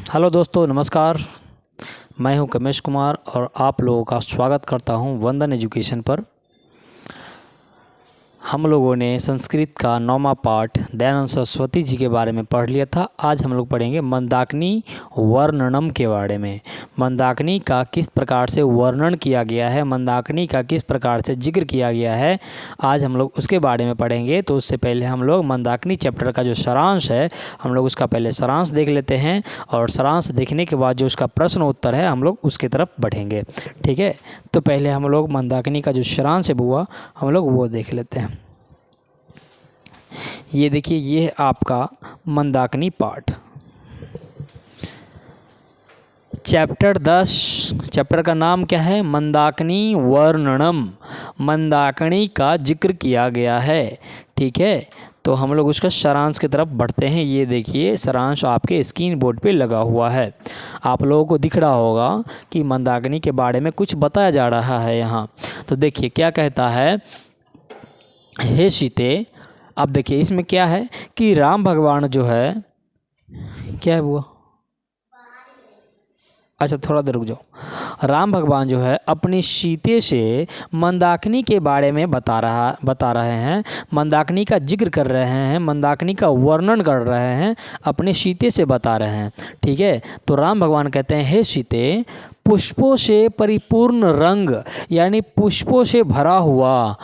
Hello दोस्तों, नमस्कार। मैं हूं कमेश कुमार और आप लोगों का स्वागत करता हूं वंदन एजुकेशन पर। हम लोगों ने संस्कृत का 9वां पाठ दयानंद सरस्वती जी के बारे में पढ़ लिया था। आज हम लोग पढ़ेंगे मंदाकिनी वर्णनम के बारे में। मंदाकिनी का किस प्रकार से वर्णन किया गया है, मंदाकिनी का किस प्रकार से जिक्र किया गया है, आज हम लोग उसके बारे में पढ़ेंगे। तो उससे पहले हम लोग मंदाकिनी चैप्टर का जो सारांश है, हम लोग उसका पहले सारांश देख लेते हैं और सारांश देखने के बाद जो उसका प्रश्न उत्तर है हम लोग उसकी तरफ बढ़ेंगे। ठीक है, तो पहले हम लोग मंदाकिनी का जो सारांश है हुआ हम लोग वो देख लेते हैं। ये देखिए, ये है आपका मंदाकिनी पाठ, चैप्टर 10। चैप्टर का नाम क्या है? मंदाकिनी वर्णनम। मंदाकिनी का जिक्र किया गया है। ठीक है, तो हम लोग उसका सारांश की तरफ बढ़ते हैं। ये देखिए, सारांश आपके स्क्रीन बोर्ड पे लगा हुआ है। आप लोगों को दिख रहा होगा कि मंदाकिनी के बारे में कुछ बताया जा रहा है यहाँ। तो देखिए क्या कहता है। हे सीते, अब देखिए इसमें क्या है कि राम भगवान जो है, क्या है वो, अच्छा थोड़ा देर रुक जाओ। राम भगवान जो है अपनी सीते से मंदाकिनी के बारे में बता रहे हैं, मंदाकिनी का जिक्र कर रहे हैं, मंदाकिनी का वर्णन कर रहे हैं, अपने सीते से बता रहे हैं। ठीक है, तो राम भगवान कहते हैं, हे सीते, पुष्पों से परिपूर्ण रंग, यानी पुष्पों से भरा हुआ,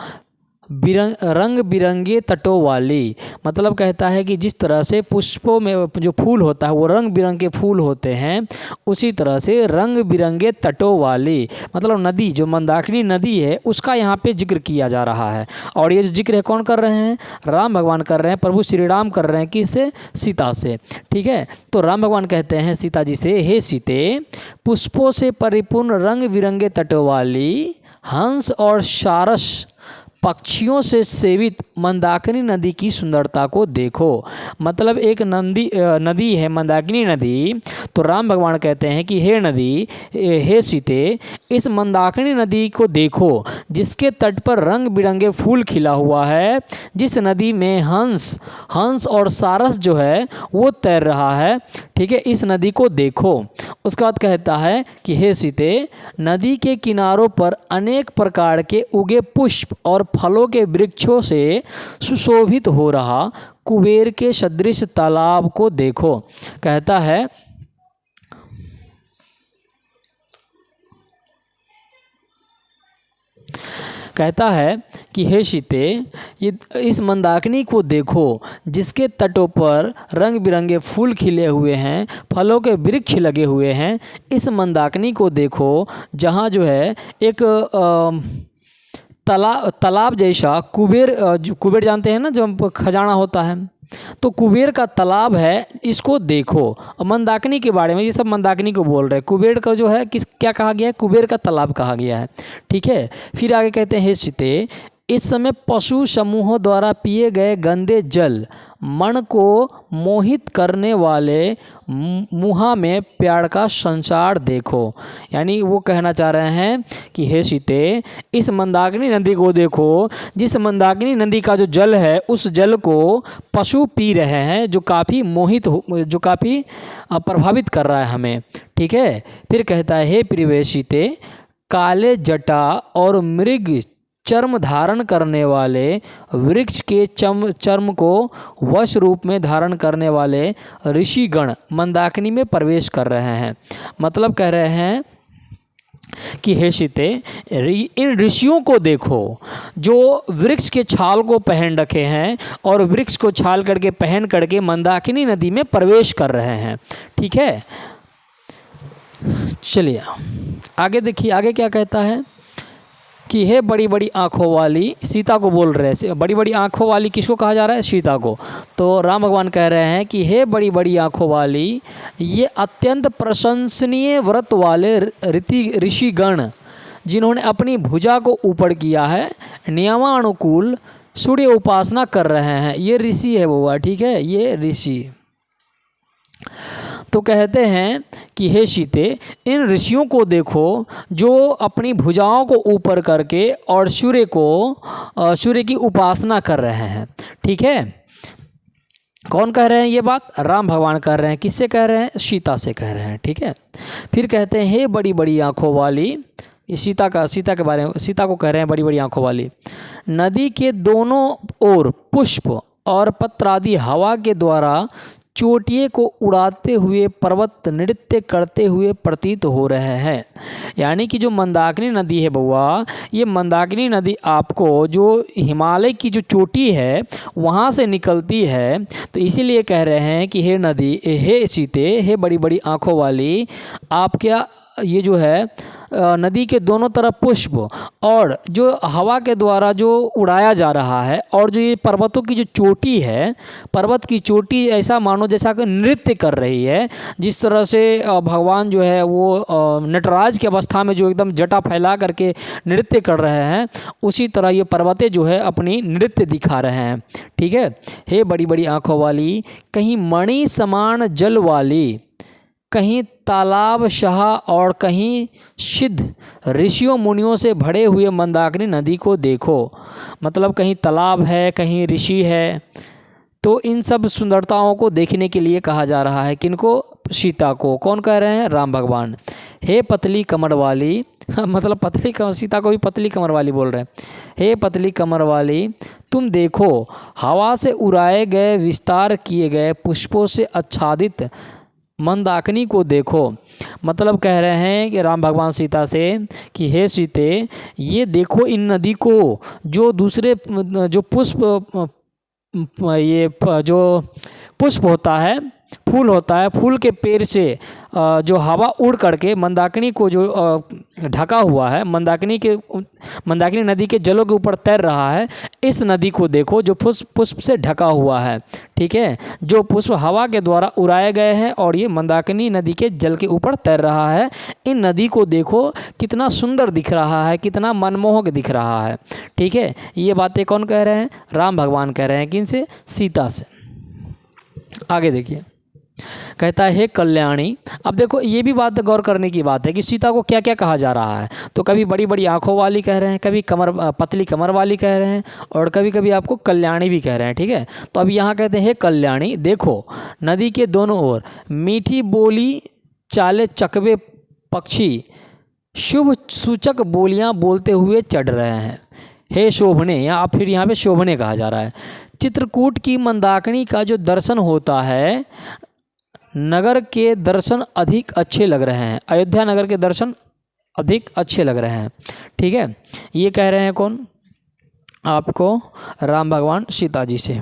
रंग बिरंगे तटों वाली, मतलब कहता है कि जिस तरह से पुष्पों में जो फूल होता है वो रंग बिरंगे फूल होते हैं, उसी तरह से रंग बिरंगे तटों वाली, मतलब नदी, जो मंदाकिनी नदी है उसका यहाँ पे जिक्र किया जा रहा है। और ये जो जिक्र है कौन कर रहे हैं? राम भगवान कर रहे हैं, प्रभु श्री राम कर रहे हैं। किससे? सीता से। ठीक है, तो राम भगवान कहते हैं सीता जी से, हे सीते, पुष्पों से परिपूर्ण रंग बिरंगे तटों वाली, हंस और सारस पक्षियों से सेवित मंदाकिनी नदी की सुंदरता को देखो। मतलब एक नदी है मंदाकिनी नदी। तो राम भगवान कहते हैं कि हे नदी, हे सीते, इस मंदाकिनी नदी को देखो जिसके तट पर रंग बिरंगे फूल खिला हुआ है, जिस नदी में हंस और सारस जो है वो तैर रहा है। ठीक है, इस नदी को देखो। उसके बाद कहता है कि हे सीते, नदी के किनारों पर अनेक प्रकार के उगे पुष्प और फलों के वृक्षों से सुशोभित हो रहा कुबेर के सदृश तालाब को देखो। कहता है कि हे सीते, इस मंदाकिनी को देखो जिसके तटों पर रंग बिरंगे फूल खिले हुए हैं, फलों के वृक्ष लगे हुए हैं। इस मंदाकिनी को देखो जहाँ जो है एक तालाब जैसा कुबेर जानते हैं ना, जब खजाना होता है, तो कुबेर का तालाब है, इसको देखो। मंदाकिनी के बारे में ये सब मंदाकिनी को बोल रहे हैं। कुबेर का जो है क्या कहा गया है? कुबेर का तालाब कहा गया है। ठीक है, फिर आगे कहते हैं, हे सीते, इस समय पशु समूहों द्वारा पिए गए गंदे जल मन को मोहित करने वाले मुहा में प्यार का संसार देखो। यानी वो कहना चाह रहे हैं कि हे सीते, इस मंदाकिनी नदी को देखो, जिस मंदाकिनी नदी का जो जल है उस जल को पशु पी रहे हैं, जो काफ़ी प्रभावित कर रहा है हमें। ठीक है, फिर कहता है, हे प्रिय सीते, काले जटा और मृग चर्म धारण करने वाले, वृक्ष के चर्म को वश रूप में धारण करने वाले ऋषिगण मंदाकिनी में प्रवेश कर रहे हैं। मतलब कह रहे हैं कि हे सीते, इन ऋषियों को देखो जो वृक्ष के छाल को पहन रखे हैं और वृक्ष को छाल करके पहन करके मंदाकिनी नदी में प्रवेश कर रहे हैं। ठीक है, चलिए आगे देखिए, आगे क्या कहता है कि हे बड़ी बड़ी आँखों वाली, सीता को बोल रहे हैं। बड़ी बड़ी आँखों वाली किसको कहा जा रहा है? सीता को। तो राम भगवान कह रहे हैं कि हे बड़ी बड़ी आँखों वाली, ये अत्यंत प्रशंसनीय व्रत वाले ऋषिगण, जिन्होंने अपनी भुजा को ऊपर किया है, नियमानुकूल सूर्य उपासना कर रहे हैं। ये ऋषि है वो, ठीक है, ये ऋषि। तो कहते हैं कि हे सीते, इन ऋषियों को देखो जो अपनी भुजाओं को ऊपर करके और सूर्य की उपासना कर रहे हैं। ठीक है, कौन कह रहे हैं ये बात? राम भगवान कह रहे हैं। किससे कह रहे हैं? सीता से कह रहे हैं। ठीक है, फिर कहते हैं हे बड़ी बड़ी आँखों वाली, ये सीता के बारे में, सीता को कह रहे हैं बड़ी बड़ी आँखों वाली। नदी के दोनों ओर पुष्प और पत्र आदि हवा के द्वारा चोटिये को उड़ाते हुए पर्वत नृत्य करते हुए प्रतीत हो रहे हैं। यानी कि जो मंदाकिनी नदी है बउआ, ये मंदाकिनी नदी आपको जो हिमालय की जो चोटी है वहाँ से निकलती है। तो इसीलिए कह रहे हैं कि हे नदी, हे सीते, हे बड़ी बड़ी आँखों वाली, आप क्या ये जो है नदी के दोनों तरफ पुष्प और जो हवा के द्वारा जो उड़ाया जा रहा है, और जो ये पर्वतों की जो चोटी है, पर्वत की चोटी ऐसा मानो जैसा कि नृत्य कर रही है। जिस तरह से भगवान जो है वो नटराज की अवस्था में जो एकदम जटा फैला करके नृत्य कर रहे हैं, उसी तरह ये पर्वतें जो है अपनी नृत्य दिखा रहे हैं। ठीक है, हे बड़ी बड़ी आँखों वाली, कहीं मणि समान जल वाली, कहीं तालाब शाह और कहीं सिद्ध ऋषियों मुनियों से भरे हुए मंदाकिनी नदी को देखो। मतलब कहीं तालाब है, कहीं ऋषि है। तो इन सब सुंदरताओं को देखने के लिए कहा जा रहा है। किनको? सीता को। कौन कह रहे हैं? राम भगवान। हे पतली कमर वाली, मतलब पतली कमर, सीता को भी पतली कमर वाली बोल रहे हैं। हे पतली कमर वाली, तुम देखो हवा से उड़ाए गए, विस्तार किए गए पुष्पों से आच्छादित मंदाकिनी को देखो। मतलब कह रहे हैं कि राम भगवान सीता से कि हे सीते, ये देखो इन नदी को, जो दूसरे जो पुष्प, ये जो पुष्प होता है, फूल होता है, फूल के पेड़ से जो हवा उड़ करके मंदाकिनी को जो ढका हुआ है, मंदाकिनी नदी के जलों के ऊपर तैर रहा है, इस नदी को देखो जो पुष्प से ढका हुआ है। ठीक है, जो पुष्प हवा के द्वारा उड़ाए गए हैं और ये मंदाकिनी नदी के जल के ऊपर तैर रहा है। इन नदी को देखो कितना सुंदर दिख रहा है, कितना मनमोहक दिख रहा है। ठीक है, ये बातें कौन कह रहे हैं? राम भगवान कह रहे हैं। किनसे? सीता से। आगे देखिए, कहता है हे कल्याणी। अब देखो ये भी बात गौर करने की बात है कि सीता को क्या क्या कहा जा रहा है। तो कभी बड़ी बड़ी आँखों वाली कह रहे हैं, कभी पतली कमर वाली कह रहे हैं, और कभी कभी आपको कल्याणी भी कह रहे हैं। ठीक है, तो अब यहाँ कहते हैं हे कल्याणी, देखो नदी के दोनों ओर मीठी बोली चाले चकवे पक्षी शुभ सूचक बोलियाँ बोलते हुए चढ़ रहे हैं। हे शोभने, या फिर यहाँ पे शोभने कहा जा रहा है। चित्रकूट की मंदाकिनी का जो दर्शन होता है, नगर के दर्शन अधिक अच्छे लग रहे हैं। अयोध्या नगर के दर्शन अधिक अच्छे लग रहे हैं। ठीक है, ये कह रहे हैं कौन? आपको राम भगवान सीता जी से।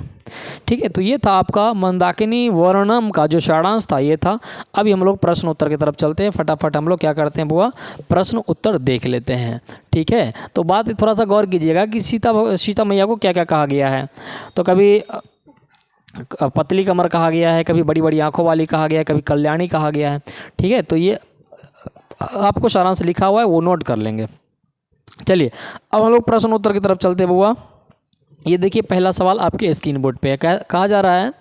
ठीक है, तो ये था आपका मंदाकिनी वर्णम का जो सारांश था, ये था। अभी हम लोग प्रश्न उत्तर की तरफ चलते हैं। फटाफट हम लोग क्या करते हैं बुआ? प्रश्न उत्तर देख लेते हैं। ठीक है, तो बात थोड़ा सा गौर कीजिएगा कि सीता मैया को क्या क्या कहा गया है। तो कभी पतली कमर कहा गया है, कभी बड़ी बड़ी आँखों वाली कहा गया है, कभी कल्याणी कहा गया है। ठीक है, तो ये आपको सारांश लिखा हुआ है, वो नोट कर लेंगे। चलिए अब हम लोग प्रश्न उत्तर की तरफ चलते हैं बुआ। ये देखिए पहला सवाल आपके स्क्रीन बोर्ड पे है। कहा जा रहा है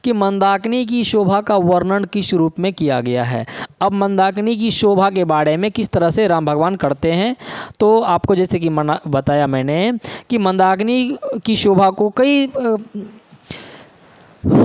कि मंदाकिनी की शोभा का वर्णन किस रूप में किया गया है। अब मंदाकिनी की शोभा के बारे में किस तरह से राम भगवान करते हैं, तो आपको जैसे कि बताया मैंने कि मंदाकिनी की शोभा को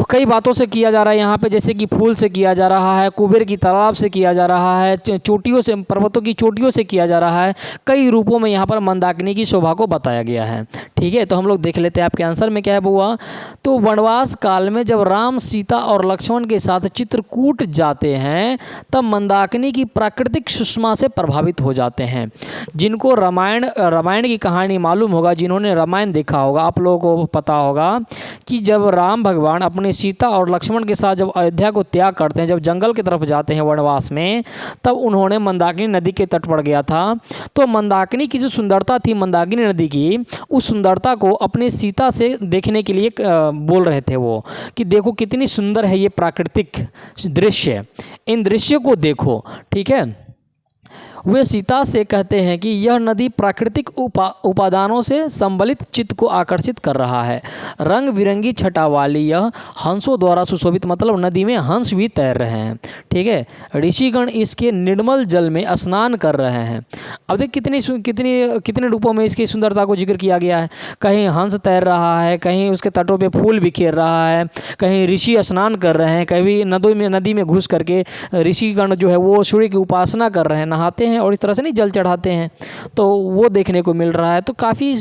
कई बातों से किया जा रहा है यहाँ पे। जैसे कि फूल से किया जा रहा है, कुबेर की तालाब से किया जा रहा है, चोटियों से, पर्वतों की चोटियों से किया जा रहा है। कई रूपों में यहाँ पर मंदाकिनी की शोभा को बताया गया है। ठीक है, तो हम लोग देख लेते हैं आपके आंसर में क्या है बुआ। तो वनवास काल में जब राम, सीता और लक्ष्मण के साथ चित्रकूट जाते हैं, तब मंदाकिनी की प्राकृतिक सुषमा से प्रभावित हो जाते हैं। जिनको रामायण की कहानी मालूम होगा, जिन्होंने रामायण देखा होगा, आप लोगों को पता होगा कि जब राम भगवान अपने सीता और लक्ष्मण के साथ जब अयोध्या को त्याग करते हैं, जब जंगल की तरफ जाते हैं वनवास में, तब उन्होंने मंदाकिनी नदी के तट पर गया था। तो मंदाकिनी की जो सुंदरता थी, मंदाकिनी नदी की, उस सुंदरता को अपने सीता से देखने के लिए बोल रहे थे वो, कि देखो कितनी सुंदर है ये प्राकृतिक दृश्य, इन दृश्य को देखो। ठीक है, वे सीता से कहते हैं कि यह नदी प्राकृतिक उपादानों से संबलित चित्त को आकर्षित कर रहा है। रंग बिरंगी छटा वाली यह हंसों द्वारा सुशोभित, मतलब नदी में हंस भी तैर रहे हैं। ठीक है, ऋषिगण इसके निर्मल जल में स्नान कर रहे हैं। अब देख कितने रूपों में इसकी सुंदरता को जिक्र किया गया है। कहीं हंस तैर रहा है, कहीं उसके तटों पे फूल बिखेर रहा है, कहीं ऋषि स्नान कर रहे हैं, कभी नदी में घुस करके ऋषिगण जो है वो सूर्य की उपासना कर रहे हैं, नहाते हैं और इस तरह से नहीं जल चढ़ाते हैं, तो वो देखने को मिल रहा है। तो काफ़ी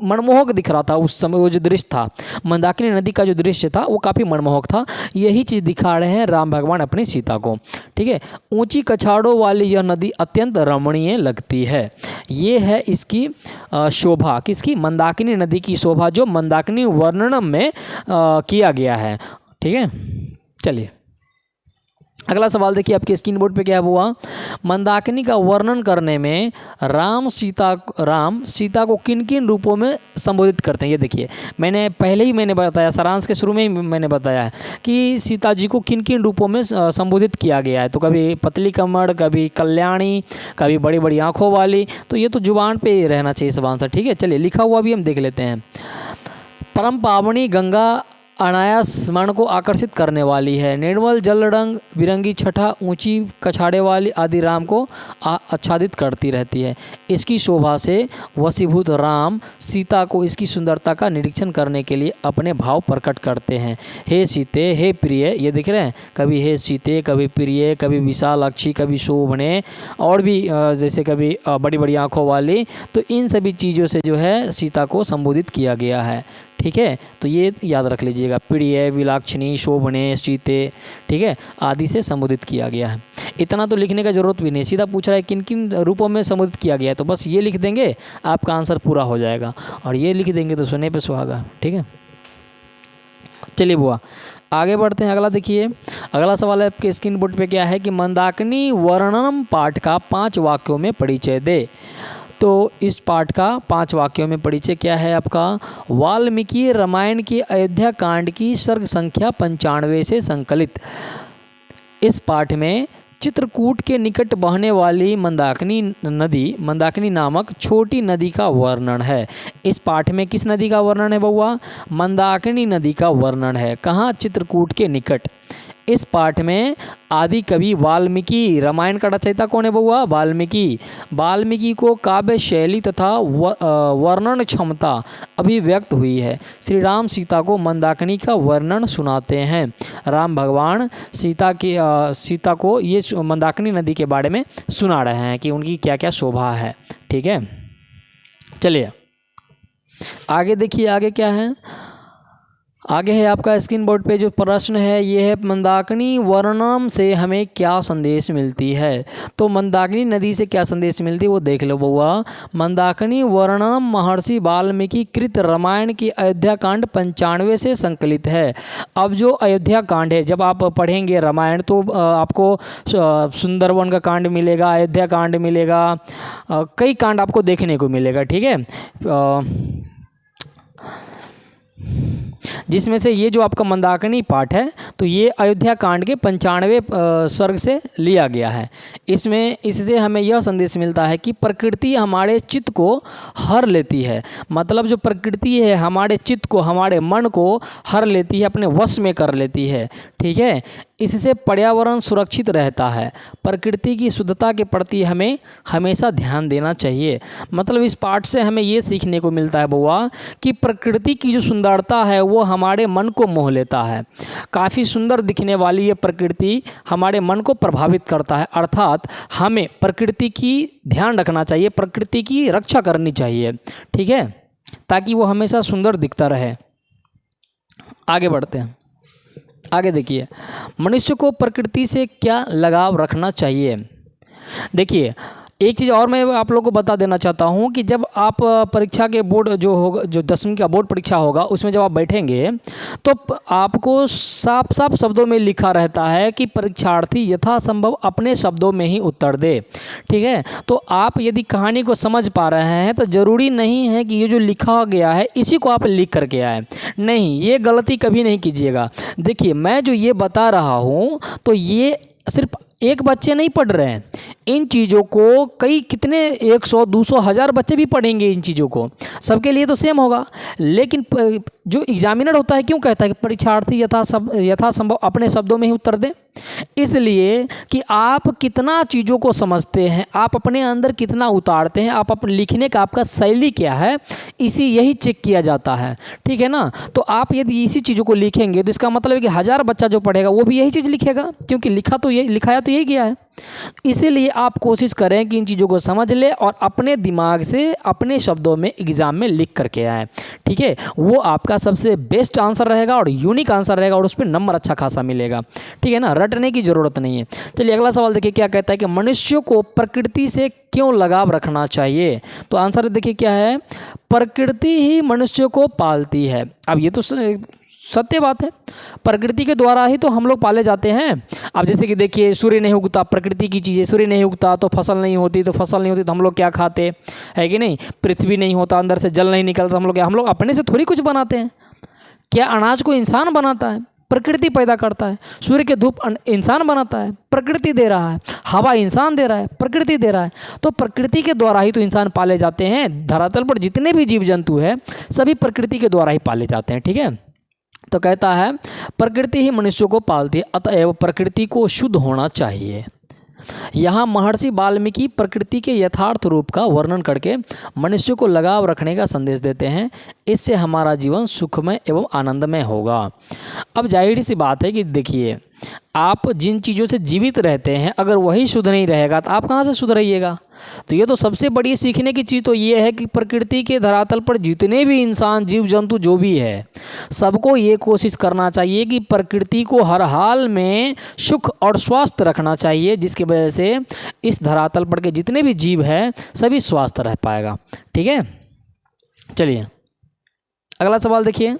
मनमोहक दिख रहा था उस समय। वो जो दृश्य था, मंदाकिनी नदी का जो दृश्य था वो काफ़ी मनमोहक था। यही चीज़ दिखा रहे हैं राम भगवान अपनी सीता को। ठीक है, ऊंची कछाड़ों वाली यह नदी अत्यंत रमणीय लगती है। ये है इसकी शोभा, किसकी? मंदाकिनी नदी की शोभा, जो मंदाकिनी वर्णनम में किया गया है। ठीक है, चलिए अगला सवाल देखिए आपके स्क्रीन बोर्ड पे क्या हुआ। मंदाकिनी का वर्णन करने में राम सीता को किन किन रूपों में संबोधित करते हैं। ये देखिए, मैंने बताया, सारांश के शुरू में ही मैंने बताया है कि सीता जी को किन किन रूपों में संबोधित किया गया है। तो कभी पतली कमर, कभी कल्याणी, कभी बड़ी बड़ी आँखों वाली। तो ये तो जुबान पे ही रहना चाहिए सब आंसर। ठीक है, चलिए लिखा हुआ भी हम देख लेते हैं। परम पावनी गंगा अनायास मन को आकर्षित करने वाली है। निर्मल जल, रंग बिरंगी छटा, ऊंची कछाड़े वाली आदि राम को आच्छादित करती रहती है। इसकी शोभा से वशीभूत राम सीता को इसकी सुंदरता का निरीक्षण करने के लिए अपने भाव प्रकट करते हैं। हे सीते, हे प्रिय, ये दिख रहे हैं, कभी हे सीते, कभी प्रिय, कभी विशालाक्षी, कभी शोभने, और भी जैसे कभी बड़ी बड़ी आँखों वाली। तो इन सभी चीज़ों से जो है सीता को संबोधित किया गया है। ठीक है, तो ये याद रख लीजिएगा, प्रिय, विलाक्षणी, शोभने, सीते, ठीक है, आदि से संबोधित किया गया है। इतना तो लिखने का जरूरत भी नहीं, सीधा पूछ रहा है किन किन रूपों में संबोधित किया गया है, तो बस ये लिख देंगे, आपका आंसर पूरा हो जाएगा। और ये लिख देंगे तो सुने पे सुहागा। ठीक है, चलिए बुआ आगे बढ़ते हैं। अगला देखिए, अगला सवाल है आपके स्क्रीन बोर्ड पे क्या है कि मंदाकिनी वर्णनम पाठ का 5 वाक्यों में परिचय दे। तो इस पाठ का 5 वाक्यों में परिचय क्या है आपका? वाल्मीकि रामायण की अयोध्या कांड की सर्ग संख्या 95 से संकलित। इस पाठ में चित्रकूट के निकट बहने वाली मंदाकिनी नामक छोटी नदी का वर्णन है। इस पाठ में किस नदी का वर्णन है बउआ? मंदाकिनी नदी का वर्णन है। कहाँ? चित्रकूट के निकट। इस पाठ में आदि कवि वाल्मीकि, रामायण का रचयिता कौन है बउआ? वाल्मीकि को काव्य शैली तथा वर्णन क्षमता अभिव्यक्त हुई है। श्री राम सीता को मंदाकिनी का वर्णन सुनाते हैं। राम भगवान सीता को ये मंदाकिनी नदी के बारे में सुना रहे हैं कि उनकी क्या क्या शोभा है। ठीक है, चलिए आगे देखिए, आगे क्या है? आगे है आपका स्क्रीन बोर्ड पे जो प्रश्न है ये है, मंदाकिनी वर्णनम से हमें क्या संदेश मिलती है। तो मंदाकिनी नदी से क्या संदेश मिलती है वो देख लो बउआ। मंदाकिनी वर्णनम महर्षि वाल्मीकि कृत रामायण की अयोध्या कांड 95 से संकलित है। अब जो अयोध्या कांड है, जब आप पढ़ेंगे रामायण तो आपको सुंदरवन का कांड मिलेगा, अयोध्या कांड मिलेगा, कई कांड आपको देखने को मिलेगा। ठीक है, जिसमें से ये जो आपका मंदाकिनी पाठ है तो ये अयोध्या कांड के 95 सर्ग से लिया गया है। इससे हमें यह संदेश मिलता है कि प्रकृति हमारे चित्त को हर लेती है। मतलब जो प्रकृति है हमारे चित्त को, हमारे मन को हर लेती है, अपने वश में कर लेती है। ठीक है, इससे पर्यावरण सुरक्षित रहता है। प्रकृति की शुद्धता के प्रति हमें हमेशा ध्यान देना चाहिए। मतलब इस पाठ से हमें ये सीखने को मिलता है बउआ कि प्रकृति की जो सुंदरता है वो हमारे मन को मोह लेता है। काफ़ी सुंदर दिखने वाली ये प्रकृति हमारे मन को प्रभावित करता है। अर्थात हमें प्रकृति की ध्यान रखना चाहिए, प्रकृति की रक्षा करनी चाहिए। ठीक है, ताकि वो हमेशा सुंदर दिखता रहे। आगे बढ़ते हैं। आगे देखिए, मनुष्य को प्रकृति से क्या लगाव रखना चाहिए। देखिए, एक चीज़ और मैं आप लोगों को बता देना चाहता हूँ कि जब आप परीक्षा के बोर्ड जो होगा, जो 10वीं का बोर्ड परीक्षा होगा, उसमें जब आप बैठेंगे तो आपको साफ साफ शब्दों में लिखा रहता है कि परीक्षार्थी यथासंभव अपने शब्दों में ही उत्तर दे। ठीक है, तो आप यदि कहानी को समझ पा रहे हैं तो ज़रूरी नहीं है कि ये जो लिखा गया है इसी को आप लिख करके आए। नहीं, ये गलती कभी नहीं कीजिएगा। देखिए, मैं जो ये बता रहा हूँ तो ये सिर्फ एक बच्चे नहीं पढ़ रहे हैं, इन चीज़ों को कितने 100 200 1000 बच्चे भी पढ़ेंगे इन चीज़ों को, सबके लिए तो सेम होगा। लेकिन जो एग्जामिनर होता है क्यों कहता है कि परीक्षार्थी यथासंभव अपने शब्दों में ही उत्तर दें? इसलिए कि आप कितना चीज़ों को समझते हैं, आप अपने अंदर कितना उतारते हैं, आप अपने लिखने का आपका शैली क्या है, यही चेक किया जाता है। ठीक है ना? तो आप यदि इसी चीज़ों को लिखेंगे तो इसका मतलब है कि 1000 बच्चा जो पढ़ेगा वो भी यही चीज़ लिखेगा, क्योंकि लिखाया तो यही गया है। इसीलिए आप कोशिश करें कि इन चीज़ों को समझ लें और अपने दिमाग से अपने शब्दों में एग्ज़ाम में लिख करके आएँ। ठीक है? वो आपका सबसे बेस्ट आंसर रहेगा और यूनिक आंसर रहेगा और उस पर नंबर अच्छा खासा मिलेगा। ठीक है ना? रटने की ज़रूरत नहीं है। चलिए अगला सवाल देखिए क्या कहता है कि मनुष्य को प्रकृति से क्यों लगाव रखना चाहिए? तो आंसर देखिए क्या है, प्रकृति ही मनुष्य को पालती है। अब ये तो सत्य बात है, प्रकृति के द्वारा ही तो हम लोग पाले जाते हैं। अब जैसे कि देखिए सूर्य नहीं उगता, प्रकृति की चीज़ है, सूर्य नहीं उगता तो फसल नहीं होती, तो फसल नहीं होती तो हम लोग क्या खाते, है कि नहीं? पृथ्वी नहीं होता, अंदर से जल नहीं निकलता, हम लोग अपने से थोड़ी कुछ बनाते हैं। क्या अनाज को इंसान बनाता है? प्रकृति पैदा करता है। सूर्य के धूप इंसान बनाता है, प्रकृति दे रहा है। हवा इंसान दे रहा है, प्रकृति दे रहा है। तो प्रकृति के द्वारा ही तो इंसान पाले जाते हैं। धरातल पर जितने भी जीव जंतु हैं सभी प्रकृति के द्वारा ही पाले जाते हैं। ठीक है? तो कहता है प्रकृति ही मनुष्य को पालती है, अतएव प्रकृति को शुद्ध होना चाहिए। यहाँ महर्षि वाल्मीकि प्रकृति के यथार्थ रूप का वर्णन करके मनुष्य को लगाव रखने का संदेश देते हैं। इससे हमारा जीवन सुखमय एवं आनंदमय होगा। अब जाहिर सी बात है कि देखिए, आप जिन चीज़ों से जीवित रहते हैं अगर वही शुद्ध नहीं रहेगा तो आप कहाँ से शुद्ध रहिएगा? तो ये तो सबसे बड़ी सीखने की चीज़ तो ये है कि प्रकृति के धरातल पर जितने भी इंसान जीव जंतु जो भी है, सबको ये कोशिश करना चाहिए कि प्रकृति को हर हाल में सुख और स्वस्थ रखना चाहिए, जिसकी वजह से इस धरातल पर के जितने भी जीव हैं सभी स्वस्थ रह पाएगा। ठीक है? चलिए अगला सवाल देखिए।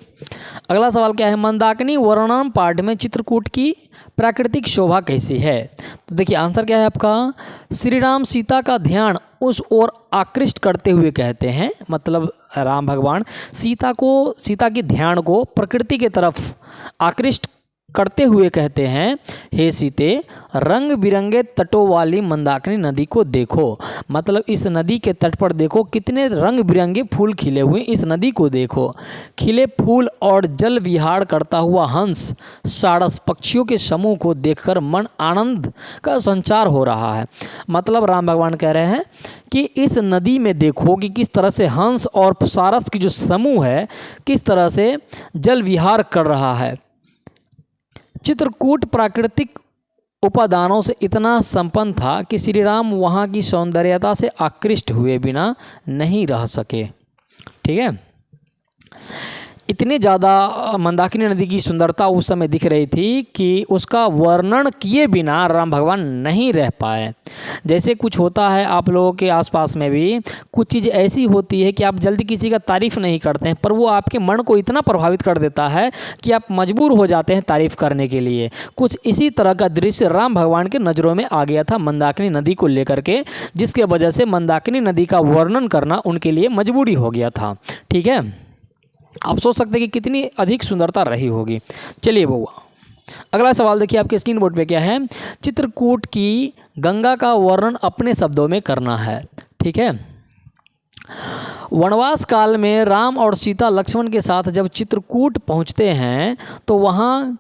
अगला सवाल क्या है, मंदाकिनी वर्णन पाठ में चित्रकूट की प्राकृतिक शोभा कैसी है? तो देखिए आंसर क्या है आपका, श्री राम सीता का ध्यान उस ओर आकृष्ट करते हुए कहते हैं, मतलब राम भगवान सीता के ध्यान को प्रकृति के तरफ आकृष्ट करते हुए कहते हैं, हे सीते रंग बिरंगे तटों वाली मंदाकिनी नदी को देखो। मतलब इस नदी के तट पर देखो कितने रंग बिरंगे फूल खिले हुए, इस नदी को देखो। खिले फूल और जल विहार करता हुआ हंस सारस पक्षियों के समूह को देखकर मन आनंद का संचार हो रहा है। मतलब राम भगवान कह रहे हैं कि इस नदी में देखो कि किस तरह से हंस और सारस की जो समूह है किस तरह से जल विहार कर रहा है। चित्रकूट प्राकृतिक उपादानों से इतना संपन्न था कि श्री राम वहाँ की सौंदर्यता से आकृष्ट हुए बिना नहीं रह सके। ठीक है? इतनी ज़्यादा मंदाकिनी नदी की सुंदरता उस समय दिख रही थी कि उसका वर्णन किए बिना राम भगवान नहीं रह पाए। जैसे कुछ होता है आप लोगों के आसपास में भी, कुछ चीज़ ऐसी होती है कि आप जल्दी किसी का तारीफ़ नहीं करते हैं, पर वो आपके मन को इतना प्रभावित कर देता है कि आप मजबूर हो जाते हैं तारीफ़ करने के लिए। कुछ इसी तरह का दृश्य राम भगवान के नज़रों में आ गया था मंदाकिनी नदी को लेकर के, जिसके वजह से मंदाकिनी नदी का वर्णन करना उनके लिए मजबूरी हो गया था। ठीक है? आप सोच सकते हैं कि कितनी अधिक सुंदरता रही होगी। चलिए बउआ अगला सवाल देखिए आपके स्क्रीन बोर्ड पे क्या है, चित्रकूट की गंगा का वर्णन अपने शब्दों में करना है। ठीक है? वनवास काल में राम और सीता लक्ष्मण के साथ जब चित्रकूट पहुंचते हैं तो वहाँ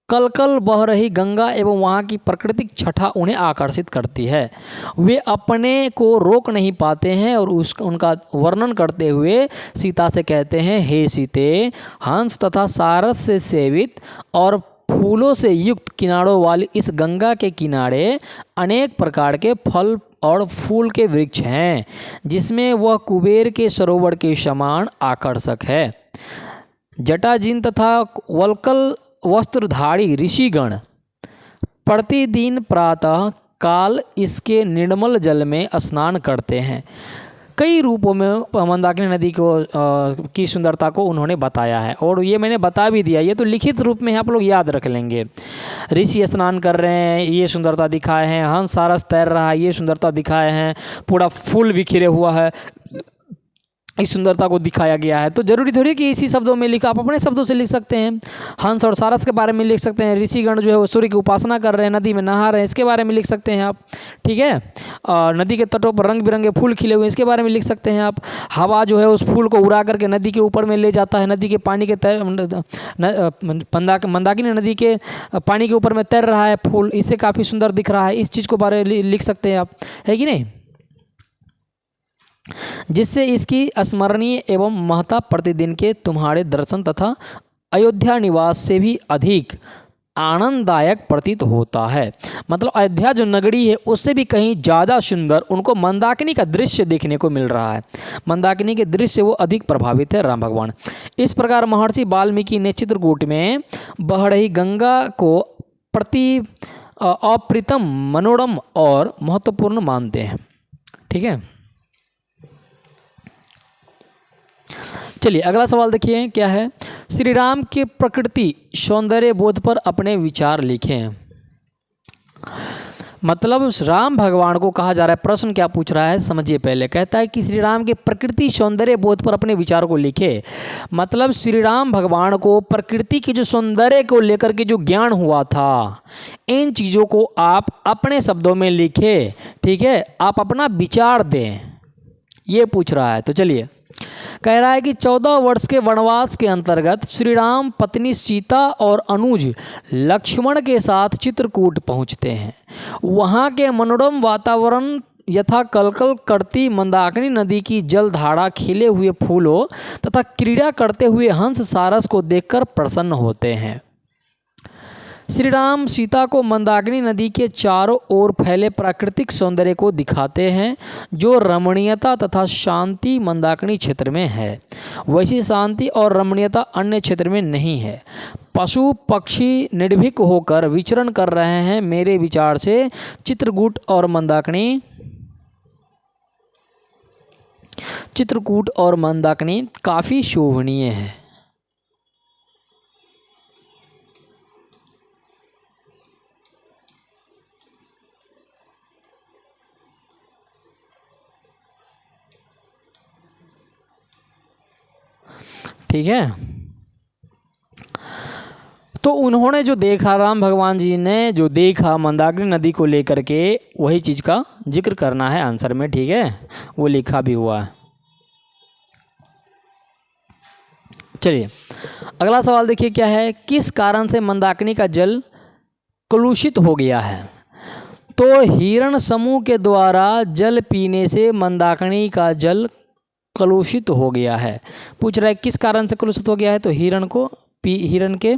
कल कल बह रही गंगा एवं वहाँ की प्राकृतिक छटा उन्हें आकर्षित करती है। वे अपने को रोक नहीं पाते हैं और उनका वर्णन करते हुए सीता से कहते हैं, हे सीते हंस तथा सारस से सेवित और फूलों से युक्त किनारों वाली इस गंगा के किनारे अनेक प्रकार के फल और फूल के वृक्ष हैं, जिसमें वह कुबेर के सरोवर के समान आकर्षक है। जटाजीन तथा वल्कल वस्त्रधारी ऋषिगण प्रतिदिन प्रातः काल इसके निर्मल जल में स्नान करते हैं। कई रूपों में मंदाकिनी नदी की सुंदरता को उन्होंने बताया है और ये मैंने बता भी दिया, ये तो लिखित रूप में आप लोग याद रख लेंगे। ऋषि स्नान कर रहे हैं, ये सुंदरता दिखाए हैं। हंस सारस तैर रहा है, ये सुंदरता दिखाए हैं। पूरा फूल बिखरे हुआ है, इस सुंदरता को दिखाया गया है। तो जरूरी थोड़ी कि इसी शब्दों में लिखा, आप अपने शब्दों से लिख सकते हैं। हंस और सारस के बारे में लिख सकते हैं। ऋषिगण जो है वो सूर्य की उपासना कर रहे हैं, नदी में नहा रहे हैं, इसके बारे में लिख सकते हैं आप, ठीक है। और नदी के तटों पर रंग बिरंगे फूल खिले हुए हैं, इसके बारे में लिख सकते हैं आप। हवा जो है उस फूल को उड़ा करके नदी के ऊपर में ले जाता है, नदी के पानी के मंदाकिनी नदी के पानी के ऊपर में तैर रहा है फूल, इससे काफ़ी सुंदर दिख रहा है। इस चीज़ को बारे में लिख सकते हैं आप, है कि नहीं, जिससे इसकी स्मरणीय एवं महत्ता प्रतिदिन के तुम्हारे दर्शन तथा अयोध्या निवास से भी अधिक आनंददायक प्रतीत होता है। मतलब अयोध्या जो नगरी है उससे भी कहीं ज़्यादा सुंदर उनको मंदाकिनी का दृश्य देखने को मिल रहा है। मंदाकिनी के दृश्य से वो अधिक प्रभावित है राम भगवान। इस प्रकार महर्षि वाल्मीकि ने चित्रकूट में बह रही गंगा को अप्रितम, मनोरम और महत्वपूर्ण मानते हैं, ठीक है। चलिए अगला सवाल देखिए क्या है। श्री राम के प्रकृति सौंदर्य बोध पर अपने विचार लिखें। मतलब राम भगवान को कहा जा रहा है, प्रश्न क्या पूछ रहा है समझिए पहले। कहता है कि श्री राम के प्रकृति सौंदर्य बोध पर अपने विचार को लिखे। मतलब श्री राम भगवान को प्रकृति के जो सौंदर्य को लेकर के जो ज्ञान हुआ था, इन चीज़ों को आप अपने शब्दों में लिखे, ठीक है, आप अपना विचार दें, ये पूछ रहा है। तो चलिए कह रहा है कि 14 वर्ष के वनवास के अंतर्गत श्री राम पत्नी सीता और अनुज लक्ष्मण के साथ चित्रकूट पहुंचते हैं। वहां के मनोरम वातावरण यथा कलकल करती मंदाकिनी नदी की जलधारा, खिले हुए फूलों तथा क्रीड़ा करते हुए हंस सारस को देखकर प्रसन्न होते हैं। श्री राम सीता को मंदाकिनी नदी के चारों ओर फैले प्राकृतिक सौंदर्य को दिखाते हैं, जो रमणीयता तथा शांति मंदाकिनी क्षेत्र में है। वैसी शांति और रमणीयता अन्य क्षेत्र में नहीं है। पशु पक्षी निर्भीक होकर विचरण कर रहे हैं। मेरे विचार से चित्रकूट और मंदाकिनी काफ़ी शोभनीय है। ठीक है, तो उन्होंने जो देखा, राम भगवान जी ने जो देखा मंदाकिनी नदी को लेकर के, वही चीज़ का जिक्र करना है आंसर में, ठीक है, वो लिखा भी हुआ है। चलिए अगला सवाल देखिए क्या है। किस कारण से मंदाकिनी का जल कलुषित हो गया है? तो हिरण समूह के द्वारा जल पीने से मंदाकिनी का जल कलुषित हो गया है। पूछ रहा है किस कारण से कलुषित हो गया है, तो हिरण के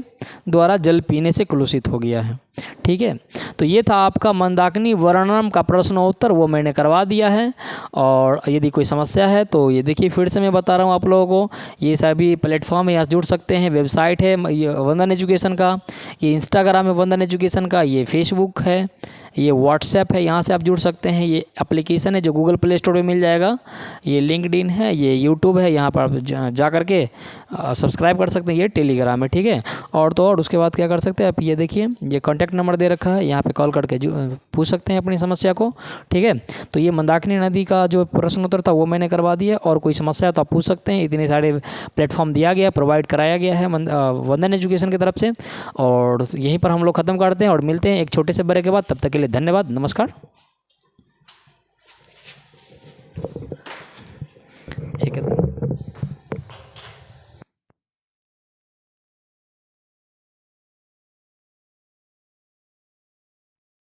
द्वारा जल पीने से कलुषित हो गया है, ठीक है। तो ये था आपका मंदाकिनी वर्णनम का प्रश्नोत्तर, वो मैंने करवा दिया है। और यदि कोई समस्या है तो ये देखिए फिर से मैं बता रहा हूँ आप लोगों को, ये सभी प्लेटफॉर्म यहाँ जुड़ सकते हैं। वेबसाइट है ये वंदन एजुकेशन का, ये इंस्टाग्राम है वंदन एजुकेशन का, ये फेसबुक है, ये व्हाट्सएप है, यहाँ से आप जुड़ सकते हैं। ये एप्लीकेशन है जो गूगल प्ले स्टोर में मिल जाएगा। ये लिंक्डइन है, ये यूट्यूब है, यहाँ पर आप जा करके सब्सक्राइब कर सकते हैं। ये टेलीग्राम है, ठीक है। और तो और उसके बाद क्या कर सकते हैं आप, ये देखिए ये कॉन्टैक्ट नंबर दे रखा है, यहाँ पे कॉल करके पूछ सकते हैं अपनी समस्या को, ठीक है। तो ये मंदाकिनी नदी का जो प्रश्न उत्तर था वो मैंने करवा दिया, और कोई समस्या है तो आप पूछ सकते हैं। इतने सारे प्लेटफॉर्म दिया गया, प्रोवाइड कराया गया है वंदन एजुकेशन की तरफ से। और यहीं पर हम लोग ख़त्म करते हैं और मिलते हैं एक छोटे से ब्रेक के बाद। तब तक के लिए धन्यवाद, नमस्कार। एक